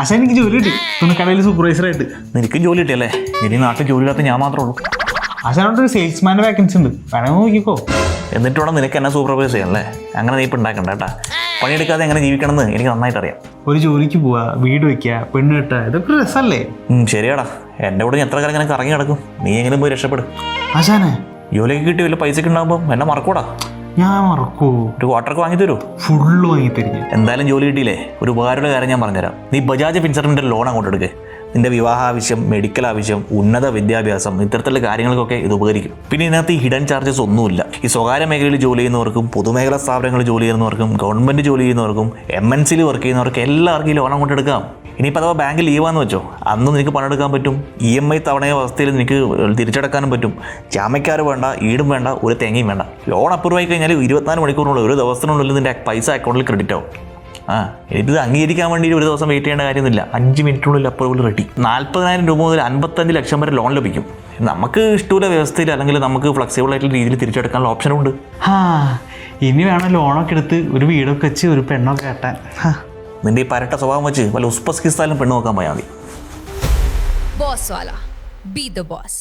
ആശാൻ എനിക്ക് ജോലി കിട്ടി, തുണിക്കടയിൽ സൂപ്പർവൈസറായിട്ട്. നിനക്കും ജോലി കിട്ടിയല്ലേ? ഇനി നാട്ടിൽ ജോലി ഇല്ലാത്ത ഞാൻ മാത്രമേ ഉള്ളൂ. ആശാനോട് ഒരു സെയിൽസ്മാൻ്റെ വേക്കൻസി ഉണ്ട്, വേണമെങ്കിൽ നോക്കിക്കോ. എന്നിട്ട് വേണം നിനക്ക് എന്നെ സൂപ്പർവൈസ് ചെയ്യാനല്ലേ? അങ്ങനെ നീ ഇപ്പം ഉണ്ടാക്കണ്ട കേട്ടാ. പണിയെടുക്കാതെ എങ്ങനെ ജീവിക്കണമെന്ന് എനിക്ക് നന്നായിട്ട് അറിയാം. ഒരു ജോലിക്ക് പോവുക, വീട് വയ്ക്കുക, പെണ്ണ് കെട്ടുക, ഇതൊക്കെ ഒരു രസമല്ലേ? ശരിയാടാ, എൻ്റെ കൂടെ എത്ര കാലം ഇങ്ങനെ കറങ്ങി കിടക്കും. നീ എങ്ങനെ പോയി രക്ഷപ്പെടും. ആശാനെ ജോലിയൊക്കെ കിട്ടി വല്ല പൈസക്ക് ഉണ്ടാകുമ്പോൾ എന്നെ മറക്കൂടാ. ഞാൻ മറക്കൂ? ഒരു ക്വാർട്ടർക്ക് വാങ്ങി തരൂ. ഫുള്ള് വാങ്ങി തരിക. എന്തായാലും ജോലി കിട്ടിയില്ലേ, ഒരു ഉപകാരമുള്ള കാര്യം ഞാൻ പറഞ്ഞുതരാം. നീ ബജാജ് ഫിൻസർവിൻ്റെ ലോൺ അങ്ങോട്ട് എടുക്കുക. നിന്റെ വിവാഹ ആവശ്യം, മെഡിക്കൽ ആവശ്യം, ഉന്നത വിദ്യാഭ്യാസം, ഇത്തരത്തിലുള്ള കാര്യങ്ങൾക്കൊക്കെ ഇത് ഉപകരിക്കും. പിന്നെ ഇതിനകത്ത് ഈ ഹിഡൻ ചാർജസ് ഒന്നുമില്ല. ഈ സ്വകാര്യ മേഖലയിൽ ജോലി ചെയ്യുന്നവർക്കും, പൊതുമേഖലാ സ്ഥാപനങ്ങളിൽ ജോലി ചെയ്യുന്നവർക്കും, ഗവൺമെൻറ് ജോലി ചെയ്യുന്നവർക്കും, MNCയിൽ വർക്ക് ചെയ്യുന്നവർക്കും എല്ലാവർക്കും ഈ ലോൺ അങ്ങോട്ട് എടുക്കാം. ഇനിയിപ്പോൾ അഥവാ ബാങ്ക് ലീവാന്ന് വെച്ചോ, അന്ന് നിനക്ക് പണമെടുക്കാൻ പറ്റും. EMI തവണ അവസ്ഥയിൽ നിനക്ക് തിരിച്ചടക്കാനും പറ്റും. ജാമ്യക്കാർ വേണ്ട, ഈടും വേണ്ട, ഒരു തേങ്ങയും വേണ്ട. ലോൺ അപ്രൂവ് ആയി കഴിഞ്ഞാൽ 24 മണിക്കൂറിനുള്ളിൽ, ഒരു ദിവസത്തിനുള്ളിൽ നിൻ്റെ പൈസ അക്കൗണ്ടിൽ ക്രെഡിറ്റ് ആവും. ഇത് അംഗീകരിക്കാൻ വേണ്ടി ഒരു ദിവസം വെയിറ്റ് ചെയ്യേണ്ട കാര്യമൊന്നുമില്ല. 5 മിനിറ്റിനുള്ളിൽ അപ്രൂവൽ റെഡി. 40,000 രൂപ മുതൽ 55 ലക്ഷം വരെ ലോൺ ലഭിക്കും. നമുക്ക് ഇഷ്ടമുള്ള വ്യവസ്ഥയിൽ അല്ലെങ്കിൽ നമുക്ക് ഫ്ലെക്സിബിൾ ആയിട്ടുള്ള രീതിയിൽ തിരിച്ചെടുക്കാനുള്ള ഓപ്ഷനുണ്ട്. ഇനി വേണം ലോണൊക്കെ എടുത്ത് ഒരു വീടൊക്കെ വെച്ച് ഒരു പെണ്ണൊക്കെ കെട്ടാൻ. നിന്റെ ഈ പരട്ട സ്വഭാവം വെച്ച് വല്ല ഉസ്പസ്കിസ്ഥാനിലും പെണ്ണ് നോക്കാൻ പോയാൽ മതി. ബോസ് വാല, ബി ദ ബോസ്.